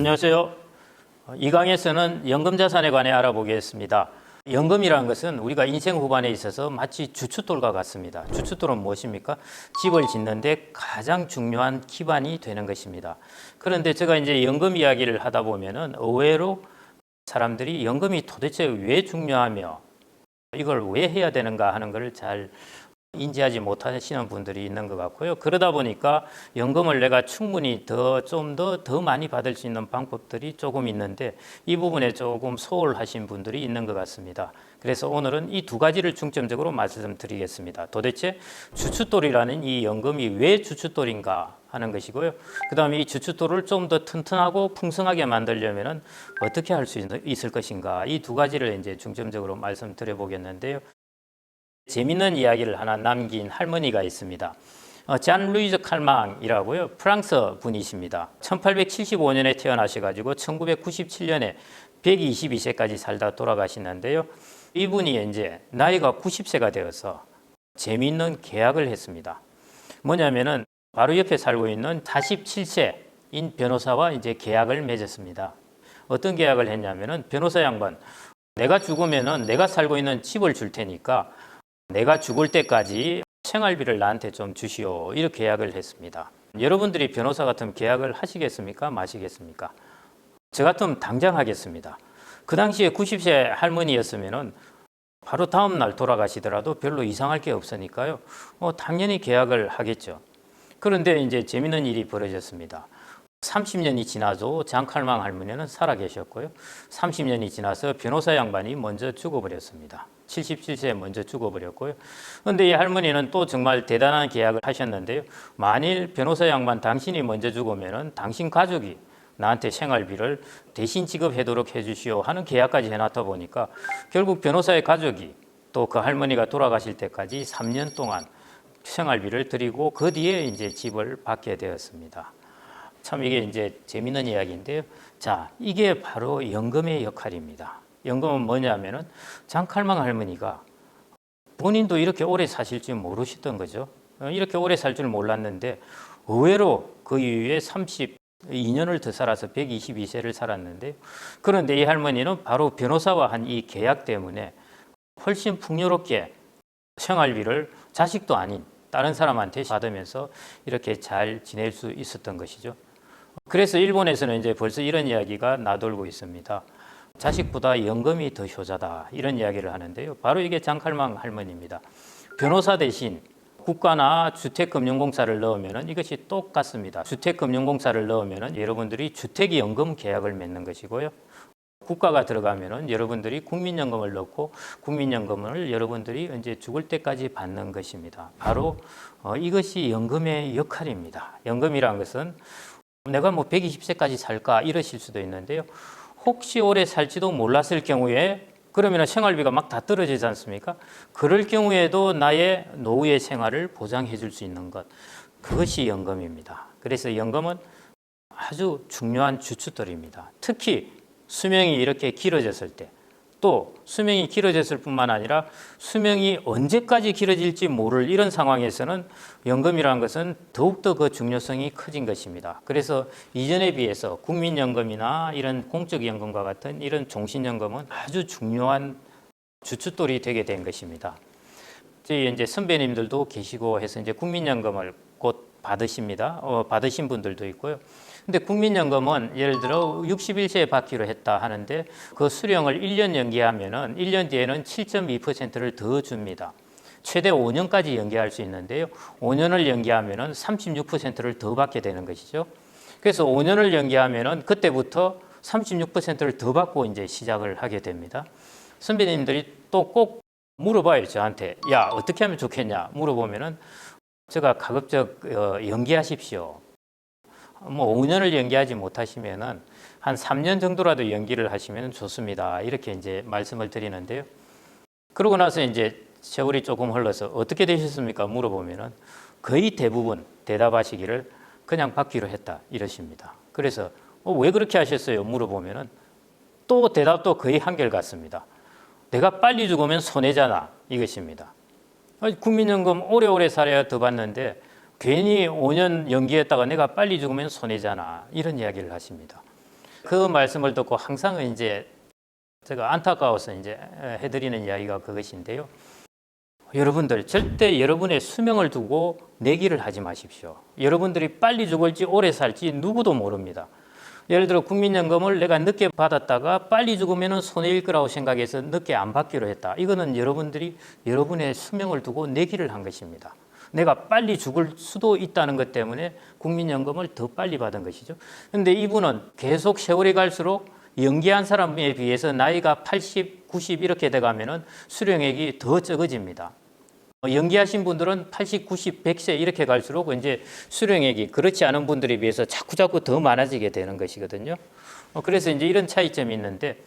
안녕하세요. 이 강에서는 연금자산에 관해 알아보겠습니다. 연금이라는 것은 우리가 인생 후반에 있어서 마치 주춧돌과 같습니다. 주춧돌은 무엇입니까? 집을 짓는데 가장 중요한 기반이 되는 것입니다. 그런데 제가 이제 연금 이야기를 하다 보면은 의외로 사람들이 연금이 도대체 왜 중요하며 이걸 왜 해야 되는가 하는 것을 잘 인지하지 못하시는 분들이 있는 것 같고요. 그러다 보니까 연금을 내가 충분히 좀 더 많이 받을 수 있는 방법들이 조금 있는데 이 부분에 조금 소홀하신 분들이 있는 것 같습니다. 그래서 오늘은 이 두 가지를 중점적으로 말씀드리겠습니다. 도대체 주춧돌이라는 이 연금이 왜 주춧돌인가 하는 것이고요. 그 다음에 이 주춧돌을 좀 더 튼튼하고 풍성하게 만들려면 어떻게 할 수 있을 것인가, 이 두 가지를 이제 중점적으로 말씀드려 보겠는데요. 재밌는 이야기를 하나 남긴 할머니가 있습니다. 잔 루이즈 칼망이라고요. 프랑스 분이십니다. 1875년에 태어나셔가지고 1997년에 122세까지 살다 돌아가시는데요. 이분이 이제 나이가 90세가 되어서 재미있는 계약을 했습니다. 뭐냐면은 바로 옆에 살고 있는 47세인 변호사와 이제 계약을 맺었습니다. 어떤 계약을 했냐면은 변호사 양반, 내가 죽으면은 내가 살고 있는 집을 줄 테니까 내가 죽을 때까지 생활비를 나한테 좀 주시오, 이렇게 계약을 했습니다. 여러분들이 변호사 같으면 계약을 하시겠습니까? 마시겠습니까? 저 같으면 당장 하겠습니다. 그 당시에 90세 할머니였으면 바로 다음 날 돌아가시더라도 별로 이상할 게 없으니까요. 당연히 계약을 하겠죠. 그런데 이제 재밌는 일이 벌어졌습니다. 30년이 지나도 장칼망 할머니는 살아계셨고요. 30년이 지나서 변호사 양반이 먼저 죽어버렸습니다. 77세에 먼저 죽어버렸고요. 그런데 이 할머니는 또 정말 대단한 계약을 하셨는데요. 만일 변호사 양반 당신이 먼저 죽으면 당신 가족이 나한테 생활비를 대신 지급하도록 해주시오 하는 계약까지 해놨다 보니까 결국 변호사의 가족이 또 그 할머니가 돌아가실 때까지 3년 동안 생활비를 드리고 그 뒤에 이제 집을 받게 되었습니다. 참 이게 이제 재밌는 이야기인데요. 자, 이게 바로 연금의 역할입니다. 연금은 뭐냐면은 장칼망 할머니가 본인도 이렇게 오래 사실 줄 모르시던 거죠. 이렇게 오래 살 줄 몰랐는데 의외로 그 이후에 32년을 더 살아서 122세를 살았는데, 그런데 이 할머니는 바로 변호사와 한 이 계약 때문에 훨씬 풍요롭게 생활비를 자식도 아닌 다른 사람한테 받으면서 이렇게 잘 지낼 수 있었던 것이죠. 그래서 일본에서는 이제 벌써 이런 이야기가 나돌고 있습니다. 자식보다 연금이 더 효자다, 이런 이야기를 하는데요. 바로 이게 장칼망 할머니입니다. 변호사 대신 국가나 주택금융공사를 넣으면 이것이 똑같습니다. 주택금융공사를 넣으면 여러분들이 주택연금 계약을 맺는 것이고요. 국가가 들어가면 여러분들이 국민연금을 넣고 국민연금을 여러분들이 이제 죽을 때까지 받는 것입니다. 바로 이것이 연금의 역할입니다. 연금이라는 것은 내가 뭐 120세까지 살까 이러실 수도 있는데요. 혹시 오래 살지도 몰랐을 경우에 그러면 생활비가 막 다 떨어지지 않습니까? 그럴 경우에도 나의 노후의 생활을 보장해 줄 수 있는 것, 그것이 연금입니다. 그래서 연금은 아주 중요한 주춧돌입니다. 특히 수명이 이렇게 길어졌을 때, 또 수명이 길어졌을 뿐만 아니라 수명이 언제까지 길어질지 모를 이런 상황에서는 연금이라는 것은 더욱더 그 중요성이 커진 것입니다. 그래서 이전에 비해서 국민연금이나 이런 공적연금과 같은 이런 종신연금은 아주 중요한 주춧돌이 되게 된 것입니다. 저희 이제 선배님들도 계시고 해서 이제 국민연금을 곧 받으십니다. 받으신 분들도 있고요. 근데 국민연금은 예를 들어 61세에 받기로 했다 하는데 그 수령을 1년 연기하면은 1년 뒤에는 7.2%를 더 줍니다. 최대 5년까지 연기할 수 있는데요. 5년을 연기하면은 36%를 더 받게 되는 것이죠. 그래서 5년을 연기하면은 그때부터 36%를 더 받고 이제 시작을 하게 됩니다. 선배님들이 또 꼭 물어봐요, 저한테. 야, 어떻게 하면 좋겠냐 물어보면은 제가 가급적 연기하십시오. 뭐 5년을 연기하지 못하시면은 한 3년 정도라도 연기를 하시면 좋습니다, 이렇게 이제 말씀을 드리는데요. 그러고 나서 이제 세월이 조금 흘러서 어떻게 되셨습니까 물어보면은 거의 대부분 대답하시기를 그냥 받기로 했다 이러십니다. 그래서 왜 그렇게 하셨어요 물어보면은 또 대답도 거의 한결같습니다. 내가 빨리 죽으면 손해잖아, 이것입니다. 국민연금 오래오래 살아야 더 받는데 괜히 5년 연기했다가 내가 빨리 죽으면 손해잖아, 이런 이야기를 하십니다. 그 말씀을 듣고 항상 이제 제가 안타까워서 이제 해드리는 이야기가 그것인데요. 여러분들 절대 여러분의 수명을 두고 내기를 하지 마십시오. 여러분들이 빨리 죽을지 오래 살지 누구도 모릅니다. 예를 들어 국민연금을 내가 늦게 받았다가 빨리 죽으면 손해일 거라고 생각해서 늦게 안 받기로 했다. 이거는 여러분들이 여러분의 수명을 두고 내기를 한 것입니다. 내가 빨리 죽을 수도 있다는 것 때문에 국민연금을 더 빨리 받은 것이죠. 그런데 이분은 계속 세월이 갈수록 연기한 사람에 비해서 나이가 80, 90 이렇게 돼가면은 수령액이 더 적어집니다. 연기하신 분들은 80, 90, 100세 이렇게 갈수록 이제 수령액이 그렇지 않은 분들에 비해서 자꾸 더 많아지게 되는 것이거든요. 그래서 이제 이런 차이점이 있는데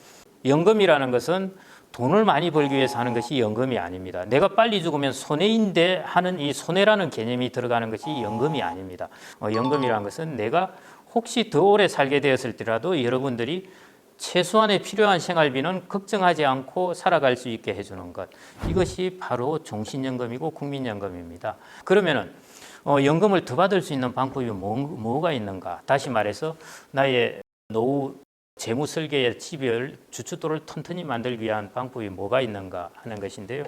연금이라는 것은 돈을 많이 벌기 위해서 하는 것이 연금이 아닙니다. 내가 빨리 죽으면 손해인데 하는 이 손해라는 개념이 들어가는 것이 연금이 아닙니다. 연금이라는 것은 내가 혹시 더 오래 살게 되었을지라도 여러분들이 최소한의 필요한 생활비는 걱정하지 않고 살아갈 수 있게 해주는 것. 이것이 바로 종신연금이고 국민연금입니다. 그러면은 연금을 더 받을 수 있는 방법이 뭐가 있는가? 다시 말해서 나의 노후 재무 설계의 집을 주춧돌을 튼튼히 만들기 위한 방법이 뭐가 있는가 하는 것인데요.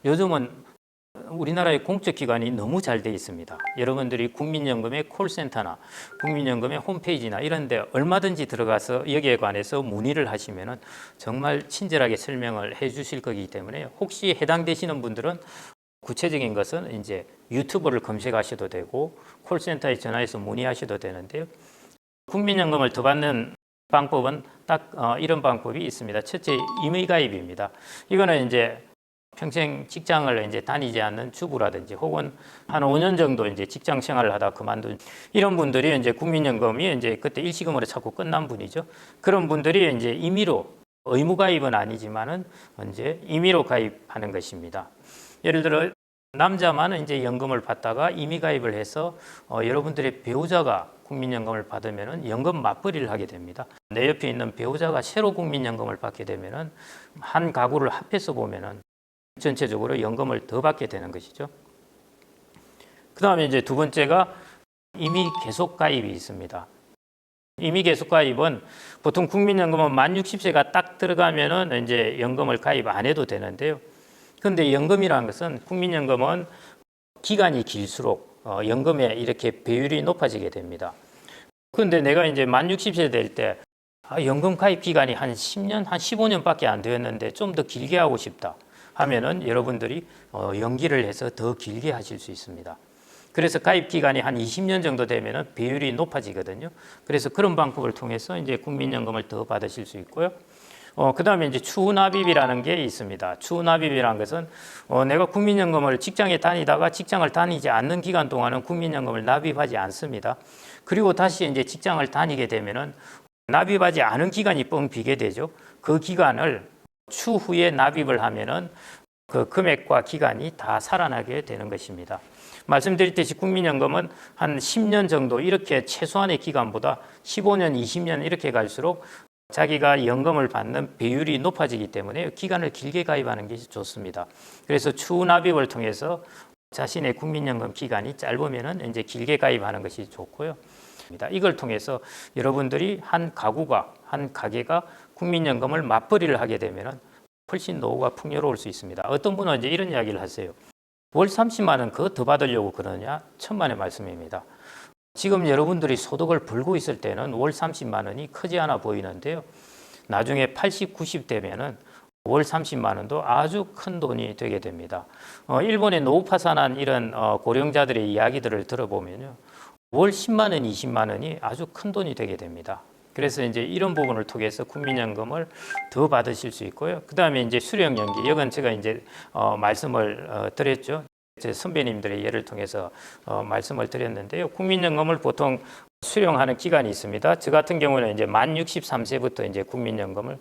요즘은 우리나라의 공적기관이 너무 잘 돼 있습니다. 여러분들이 국민연금의 콜센터나 국민연금의 홈페이지나 이런 데 얼마든지 들어가서 여기에 관해서 문의를 하시면 정말 친절하게 설명을 해 주실 거기 때문에 혹시 해당되시는 분들은 구체적인 것은 이제 유튜브를 검색하셔도 되고 콜센터에 전화해서 문의하셔도 되는데요. 국민연금을 더 받는 방법은 딱 이런 방법이 있습니다. 첫째, 임의가입입니다. 이거는 이제 평생 직장을 이제 다니지 않는 주부라든지 혹은 한 5년 정도 이제 직장 생활을 하다 그만둔 이런 분들이 이제 국민연금이 이제 그때 일시금으로 자꾸 끝난 분이죠. 그런 분들이 이제 임의로 의무 가입은 아니지만은 이제 임의로 가입하는 것입니다. 예를 들어 남자만 이제 연금을 받다가 임의 가입을 해서 여러분들의 배우자가 국민연금을 받으면은 연금 맞벌이를 하게 됩니다. 내 옆에 있는 배우자가 새로 국민연금을 받게 되면은 한 가구를 합해서 보면은 전체적으로 연금을 더 받게 되는 것이죠. 그 다음에 이제 두 번째가 임의 계속 가입이 있습니다. 임의 계속 가입은 보통 국민연금은 만 60세가 딱 들어가면은 이제 연금을 가입 안 해도 되는데요. 그런데 연금이라는 것은 국민연금은 기간이 길수록 연금에 이렇게 배율이 높아지게 됩니다. 그런데 내가 이제 만 60세 될 때 연금 가입 기간이 한 10년, 한 15년밖에 안 되었는데 좀 더 길게 하고 싶다 하면은 여러분들이 연기를 해서 더 길게 하실 수 있습니다. 그래서 가입 기간이 한 20년 정도 되면은 배율이 높아지거든요. 그래서 그런 방법을 통해서 이제 국민연금을 더 받으실 수 있고요. 그 다음에 이제 추후납입이라는 게 있습니다. 추후납입이라는 것은 내가 국민연금을 직장에 다니다가 직장을 다니지 않는 기간 동안은 국민연금을 납입하지 않습니다. 그리고 다시 이제 직장을 다니게 되면은 납입하지 않은 기간이 뻥 비게 되죠. 그 기간을 추후에 납입을 하면은 그 금액과 기간이 다 살아나게 되는 것입니다. 말씀드렸듯이 국민연금은 한 10년 정도 이렇게 최소한의 기간보다 15년, 20년 이렇게 갈수록 자기가 연금을 받는 배율이 높아지기 때문에 기간을 길게 가입하는 게 좋습니다. 그래서 추후 납입을 통해서 자신의 국민연금 기간이 짧으면은 이제 길게 가입하는 것이 좋고요. 이걸 통해서 여러분들이 한 가구가 한 가게가 국민연금을 맞벌이를 하게 되면은 훨씬 노후가 풍요로울 수 있습니다. 어떤 분은 이제 이런 이야기를 하세요. 월 30만 원 그거 더 받으려고 그러냐? 천만의 말씀입니다. 지금 여러분들이 소득을 벌고 있을 때는 월 30만 원이 크지 않아 보이는데요. 나중에 80, 90 되면은 월 30만 원도 아주 큰 돈이 되게 됩니다. 일본의 노후 파산한 이런 고령자들의 이야기들을 들어보면요. 월 10만 원, 20만 원이 아주 큰 돈이 되게 됩니다. 그래서 이제 이런 부분을 통해서 국민연금을 더 받으실 수 있고요. 그 다음에 이제 수령연기. 이건 제가 이제 말씀을 드렸죠. 제 선배님들의 예를 통해서 말씀을 드렸는데요. 국민연금을 보통 수령하는 기간이 있습니다. 저 같은 경우는 이제 만 63세부터 이제 국민연금을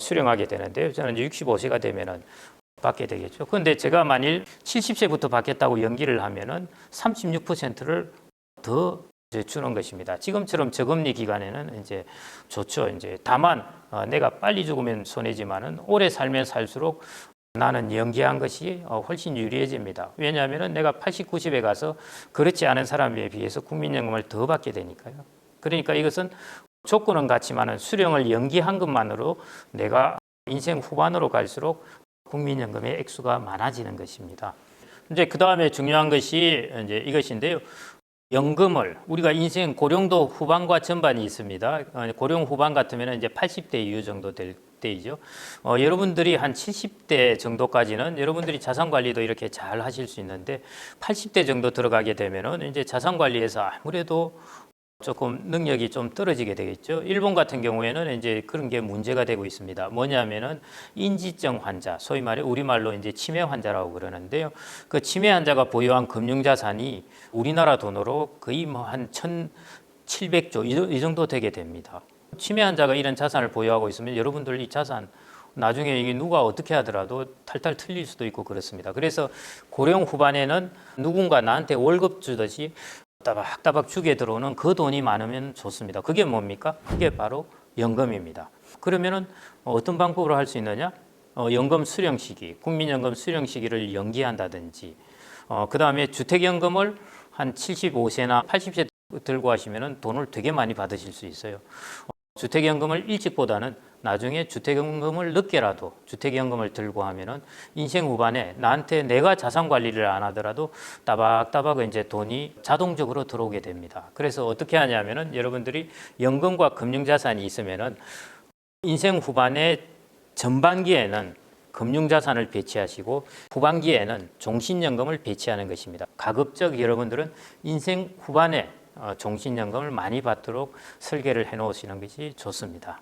수령하게 되는데요. 저는 이제 65세가 되면은 받게 되겠죠. 그런데 제가 만일 70세부터 받겠다고 연기를 하면은 36%를 더 주는 것입니다. 지금처럼 저금리 기간에는 이제 좋죠. 이제 다만 내가 빨리 죽으면 손해지만은 오래 살면 살수록 나는 연기한 것이 훨씬 유리해집니다. 왜냐하면 내가 80, 90에 가서 그렇지 않은 사람에 비해서 국민연금을 더 받게 되니까요. 그러니까 이것은 조건은 같지만은 수령을 연기한 것만으로 내가 인생 후반으로 갈수록 국민연금의 액수가 많아지는 것입니다. 이제 그 다음에 중요한 것이 이제 이것인데요. 연금을 우리가 인생 고령도 후반과 전반이 있습니다. 고령 후반 같으면 이제 80대 이후 정도 될 때이죠. 여러분들이 한 70대 정도까지는 여러분들이 자산 관리도 이렇게 잘 하실 수 있는데 80대 정도 들어가게 되면은 이제 자산 관리에서 아무래도 조금 능력이 좀 떨어지게 되겠죠. 일본 같은 경우에는 이제 그런 게 문제가 되고 있습니다. 뭐냐면은 인지증 환자, 소위 말해 우리말로 이제 치매 환자라고 그러는데요. 그 치매 환자가 보유한 금융자산이 우리나라 돈으로 거의 뭐 한 1,700조 이 정도 되게 됩니다. 치매 환자가 이런 자산을 보유하고 있으면 여러분들 이 자산 나중에 이게 누가 어떻게 하더라도 탈탈 틀릴 수도 있고 그렇습니다. 그래서 고령 후반에는 누군가 나한테 월급 주듯이 따박따박 주게 들어오는 그 돈이 많으면 좋습니다. 그게 뭡니까? 그게 바로 연금입니다. 그러면은 어떤 방법으로 할 수 있느냐? 연금 수령 시기, 국민연금 수령 시기를 연기한다든지, 그 다음에 주택연금을 한 75세나 80세 들고 하시면은 돈을 되게 많이 받으실 수 있어요. 주택연금을 일찍보다는 나중에 주택연금을 늦게라도 주택연금을 들고 하면은 인생 후반에 나한테 내가 자산 관리를 안 하더라도 따박따박 이제 돈이 자동적으로 들어오게 됩니다. 그래서 어떻게 하냐면은 여러분들이 연금과 금융자산이 있으면은 인생 후반에 전반기에는 금융자산을 배치하시고 후반기에는 종신연금을 배치하는 것입니다. 가급적 여러분들은 인생 후반에 종신연금을 많이 받도록 설계를 해 놓으시는 것이 좋습니다.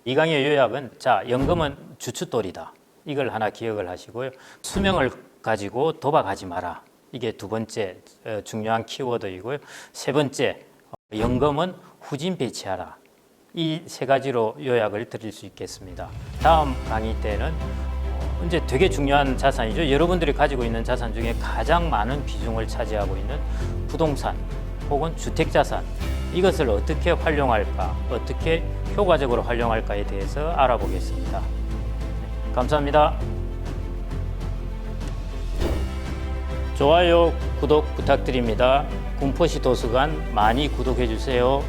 이 강의 요약은 자, 연금은 주춧돌이다. 이걸 하나 기억을 하시고요. 수명을 가지고 도박하지 마라. 이게 두 번째 중요한 키워드이고요. 세 번째, 연금은 후진 배치하라. 이 세 가지로 요약을 드릴 수 있겠습니다. 다음 강의 때는 이제 되게 중요한 자산이죠. 여러분들이 가지고 있는 자산 중에 가장 많은 비중을 차지하고 있는 부동산 혹은 주택자산, 이것을 어떻게 활용할까, 어떻게 효과적으로 활용할까에 대해서 알아보겠습니다. 감사합니다. 좋아요, 구독 부탁드립니다. 군포시 도서관 많이 구독해 주세요.